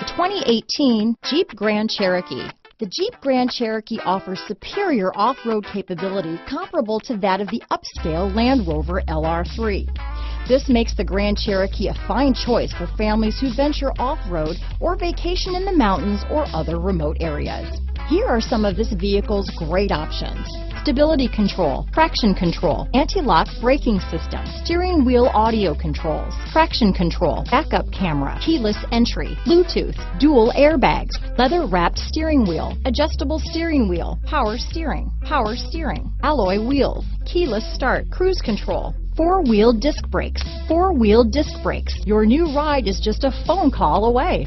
2018 Jeep Grand Cherokee. The Jeep Grand Cherokee offers superior off-road capability comparable to that of the upscale Land Rover LR3. This makes the Grand Cherokee a fine choice for families who venture off-road or vacation in the mountains or other remote areas. Here are some of this vehicle's great options: stability control, traction control, anti-lock braking system, steering wheel audio controls, traction control, backup camera, keyless entry, Bluetooth, dual airbags, leather-wrapped steering wheel, adjustable steering wheel, power steering, alloy wheels, keyless start, cruise control, four-wheel disc brakes. Your new ride is just a phone call away.